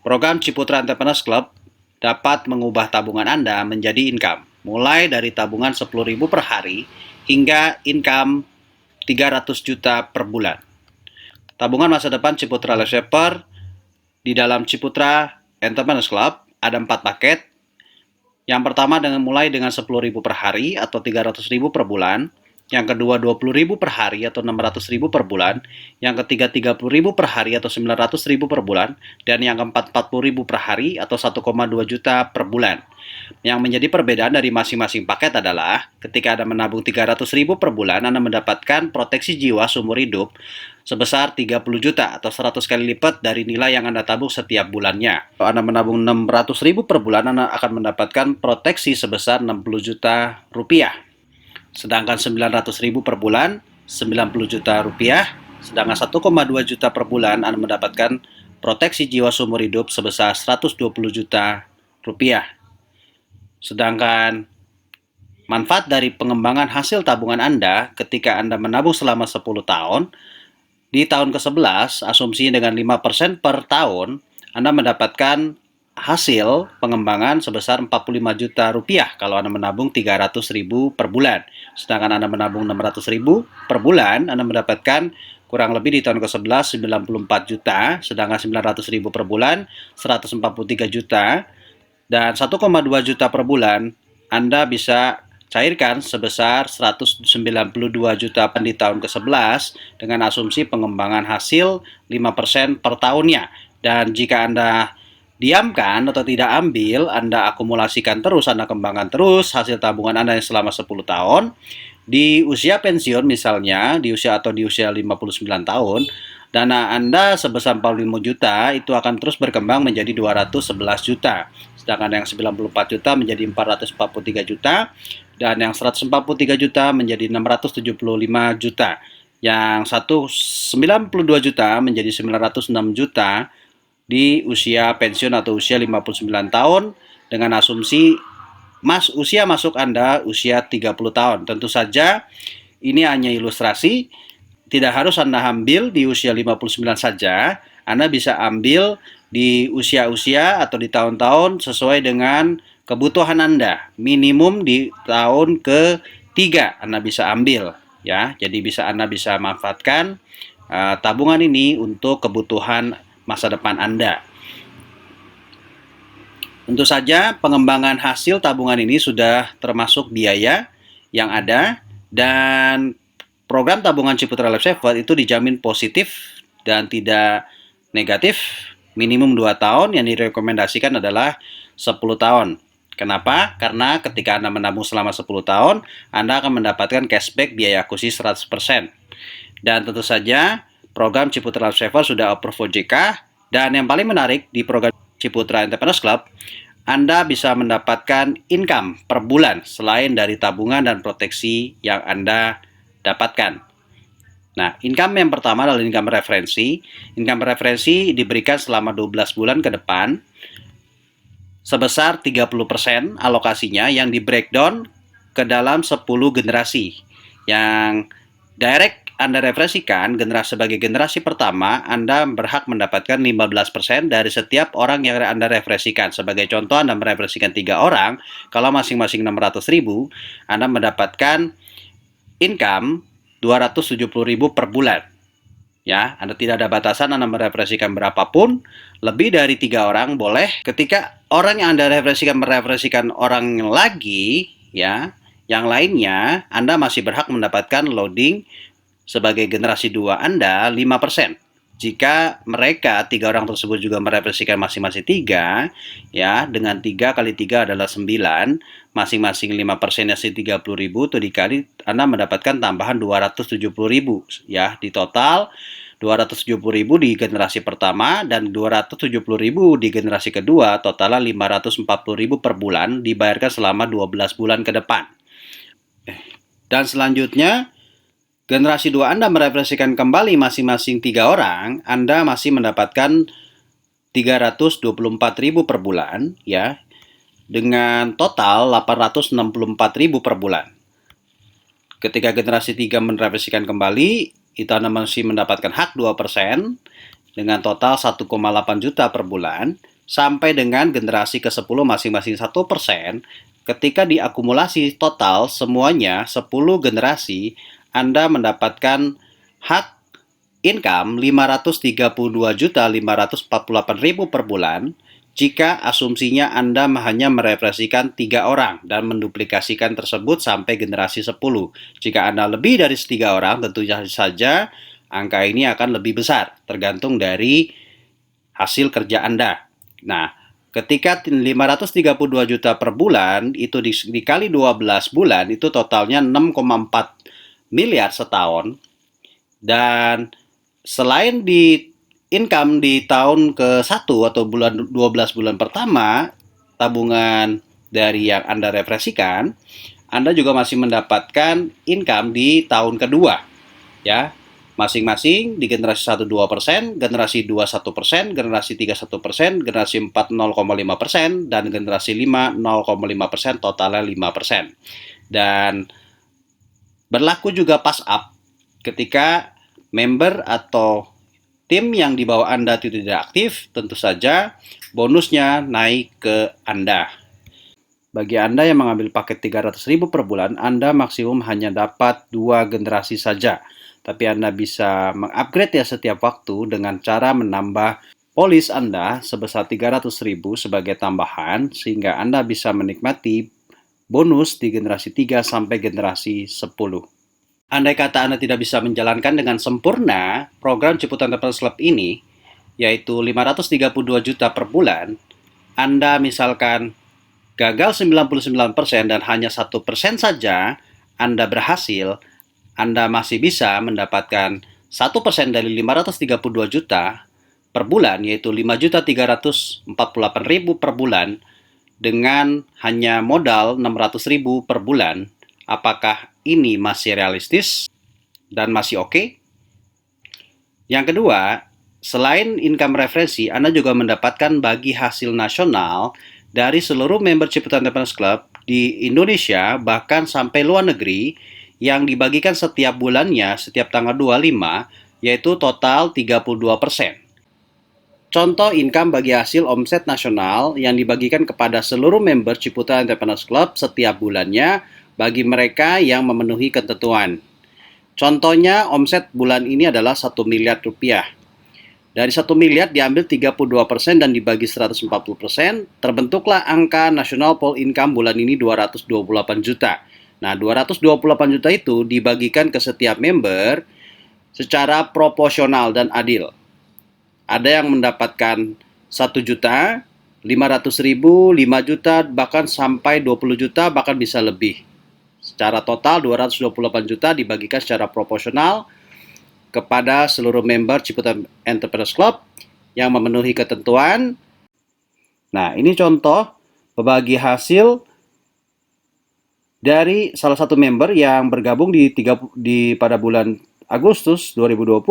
Program Ciputra Entrepreneurs Club dapat mengubah tabungan Anda menjadi income, mulai dari tabungan 10.000 per hari hingga income 300 juta per bulan. Tabungan masa depan Ciputra Life Saver di dalam Ciputra Entrepreneurs Club ada 4 paket. Yang pertama mulai dengan 10.000 per hari atau 300.000 per bulan. Yang kedua 20.000 per hari atau 600.000 per bulan. Yang ketiga 30.000 per hari atau 900.000 per bulan. Dan yang keempat 40.000 per hari atau 1,2 juta per bulan. Yang menjadi perbedaan dari masing-masing paket adalah ketika Anda menabung 300.000 per bulan, Anda mendapatkan proteksi jiwa seumur hidup sebesar 30 juta atau 100 kali lipat dari nilai yang Anda tabung setiap bulannya. Kalau Anda menabung 600.000 per bulan, Anda akan mendapatkan proteksi sebesar 60 juta rupiah. Sedangkan 900.000 per bulan, 90 juta rupiah. Sedangkan 1,2 juta per bulan, Anda mendapatkan proteksi jiwa seumur hidup sebesar 120 juta rupiah. Sedangkan manfaat dari pengembangan hasil tabungan Anda ketika Anda menabung selama 10 tahun, di tahun ke-11, asumsi dengan 5% per tahun, Anda mendapatkan hasil pengembangan sebesar 45 juta rupiah kalau Anda menabung 300.000 per bulan. Sedangkan Anda menabung 600.000 per bulan, Anda mendapatkan kurang lebih di tahun ke-11 94 juta, sedangkan 900.000 per bulan 143 juta, dan 1,2 juta per bulan Anda bisa cairkan sebesar 192 juta di tahun ke-11 dengan asumsi pengembangan hasil 5% per tahunnya. Dan jika Anda diamkan atau tidak ambil, Anda akumulasikan terus, Anda kembangkan terus hasil tabungan Anda yang selama 10 tahun. Di usia pensiun misalnya, di usia 59 tahun, dana Anda sebesar 45 juta itu akan terus berkembang menjadi 211 juta. Sedangkan yang 94 juta menjadi 443 juta. Dan yang 143 juta menjadi 675 juta. Yang 192 juta menjadi 906 juta di usia pensiun atau usia 59 tahun dengan asumsi usia masuk Anda usia 30 tahun. Tentu saja ini hanya ilustrasi, tidak harus Anda ambil di usia 59 saja. Anda bisa ambil di usia-usia atau di tahun-tahun sesuai dengan kebutuhan Anda. Minimum di tahun ke-3 Anda bisa ambil ya. Jadi Anda bisa manfaatkan tabungan ini untuk kebutuhan masa depan Anda. Tentu saja pengembangan hasil tabungan ini sudah termasuk biaya yang ada, dan program tabungan Ciputra Life Saver itu dijamin positif dan tidak negatif. Minimum 2 tahun, yang direkomendasikan adalah 10 tahun. Kenapa? Karena ketika Anda menabung selama 10 tahun, Anda akan mendapatkan cashback biaya akuisisi 100%. Dan tentu saja program Ciputra Life Saver sudah approve OJK, dan yang paling menarik di program Ciputra Entrepreneurs Club, Anda bisa mendapatkan income per bulan selain dari tabungan dan proteksi yang Anda dapatkan. Nah, income yang pertama adalah income referensi. Income referensi diberikan selama 12 bulan ke depan sebesar 30% alokasinya yang di breakdown ke dalam 10 generasi. Yang direct Anda referensikan sebagai generasi pertama, Anda berhak mendapatkan 15% dari setiap orang yang Anda referensikan. Sebagai contoh, Anda mereferensikan 3 orang, kalau masing-masing 600.000, Anda mendapatkan income 270.000 per bulan. Ya, Anda tidak ada batasan, Anda mereferensikan berapapun, lebih dari 3 orang boleh. Ketika orang yang Anda mereferensikan orang lagi, ya, yang lainnya, Anda masih berhak mendapatkan loading sebagai generasi 2 Anda 5%. Jika mereka 3 orang tersebut juga mereferensikan masing-masing 3, ya, dengan 3 kali 3 adalah 9, masing-masing 5% yaitu 30.000 itu dikali, Anda mendapatkan tambahan 270.000 ya. Di total 270.000 di generasi pertama dan 270.000 di generasi kedua, totalnya 540.000 per bulan dibayarkan selama 12 bulan ke depan. Dan selanjutnya generasi 2 Anda mereferensikan kembali masing-masing 3 orang, Anda masih mendapatkan 324.000 per bulan ya, dengan total 864.000 per bulan. Ketika generasi 3 mereferensikan kembali, itu Anda masih mendapatkan hak 2% dengan total 1,8 juta per bulan. sampai dengan generasi ke-10 masing-masing 1%, ketika diakumulasi total semuanya 10 generasi, Anda mendapatkan hak income 532.548.000 per bulan jika asumsinya Anda hanya merefleksikan 3 orang dan menduplikasikan tersebut sampai generasi 10. Jika Anda lebih dari 3 orang, tentu saja angka ini akan lebih besar, tergantung dari hasil kerja Anda. Nah, ketika 532 juta per bulan, itu dikali 12 bulan, itu totalnya 6,4 miliar setahun. Dan selain di income di tahun ke-1 atau 12 bulan pertama, tabungan dari yang Anda refleksikan, Anda juga masih mendapatkan income di tahun kedua. Ya, masing-masing di generasi 1 2%, generasi 2 1%, generasi 3 1%, generasi 4 0,5%, dan generasi 5 0,5%, totalnya 5%. Dan berlaku juga pass up ketika member atau tim yang di bawah Anda tidak aktif, tentu saja bonusnya naik ke Anda. Bagi Anda yang mengambil paket 300.000 per bulan, Anda maksimum hanya dapat 2 generasi saja. Tapi Anda bisa mengupgrade ya setiap waktu dengan cara menambah polis Anda sebesar 300.000 sebagai tambahan, sehingga Anda bisa menikmati bonus di generasi 3 sampai generasi 10. Andai kata Anda tidak bisa menjalankan dengan sempurna program Ciputat Entrepreneurs Club ini, yaitu 532 juta per bulan, Anda misalkan gagal 99% dan hanya 1% saja Anda berhasil, Anda masih bisa mendapatkan 1% dari 532 juta per bulan, yaitu 5.348.000 per bulan, dengan hanya modal 600.000 per bulan. Apakah ini masih realistis dan masih oke? Yang kedua, selain income referensi, Anda juga mendapatkan bagi hasil nasional dari seluruh member Ciputat Entrepreneurs Club di Indonesia, bahkan sampai luar negeri, yang dibagikan setiap bulannya, setiap tanggal 25, yaitu total 32%. Contoh income bagi hasil omset nasional yang dibagikan kepada seluruh member Ciputat Entrepreneurs Club setiap bulannya bagi mereka yang memenuhi ketentuan. Contohnya, omset bulan ini adalah 1 miliar rupiah. Dari 1 miliar diambil 32% dan dibagi 140%, terbentuklah angka nasional pool income bulan ini 228 juta. Nah, 228 juta itu dibagikan ke setiap member secara proporsional dan adil. Ada yang mendapatkan 1 juta, 500.000, 5 juta, bahkan sampai 20 juta, bahkan bisa lebih. Secara total 228 juta dibagikan secara proporsional kepada seluruh member Ciputat Entrepreneurs Club yang memenuhi ketentuan. Nah, ini contoh pembagi hasil dari salah satu member yang bergabung pada bulan Agustus 2020.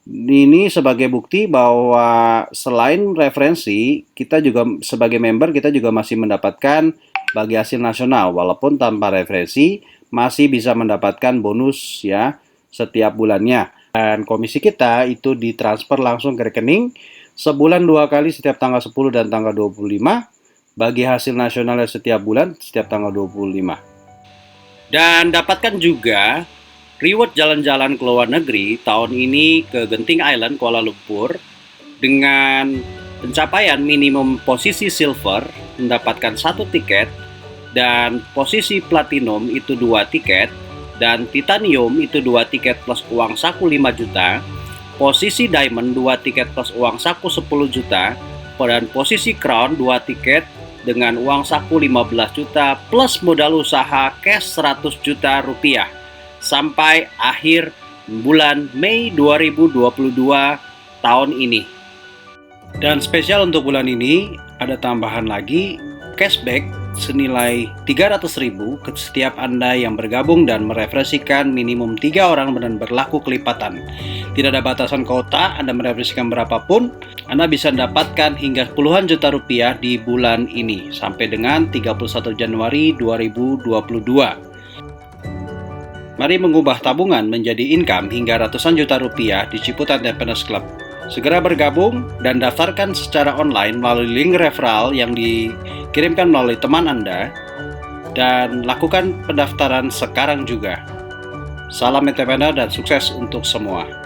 Ini sebagai bukti bahwa selain referensi, kita juga sebagai member kita juga masih mendapatkan bagi hasil nasional, walaupun tanpa referensi masih bisa mendapatkan bonus ya setiap bulannya. Dan komisi kita itu ditransfer langsung ke rekening sebulan 2 kali setiap tanggal 10 dan tanggal 25, bagi hasil nasionalnya setiap bulan setiap tanggal 25. Dan dapatkan juga reward jalan-jalan ke luar negeri tahun ini ke Genting Island, Kuala Lumpur, dengan pencapaian minimum posisi silver mendapatkan 1 tiket, dan posisi platinum itu 2 tiket, dan titanium itu 2 tiket plus uang saku 5 juta, posisi diamond 2 tiket plus uang saku 10 juta, dan posisi crown 2 tiket dengan uang saku 15 juta plus modal usaha cash 100 juta rupiah sampai akhir bulan Mei 2022 tahun ini. Dan spesial untuk bulan ini ada tambahan lagi cashback senilai 300.000 ke setiap Anda yang bergabung dan merefleksikan minimum 3 orang dan berlaku kelipatan. Tidak ada batasan kota, Anda merefleksikan berapapun, Anda bisa mendapatkan hingga puluhan juta rupiah di bulan ini sampai dengan 31 Januari 2022. Mari mengubah tabungan menjadi income hingga ratusan juta rupiah di Ciputat Entrepreneurs Club. Segera bergabung dan daftarkan secara online melalui link referral yang dikirimkan melalui teman Anda, dan lakukan pendaftaran sekarang juga. Salam entrepreneur dan sukses untuk semua.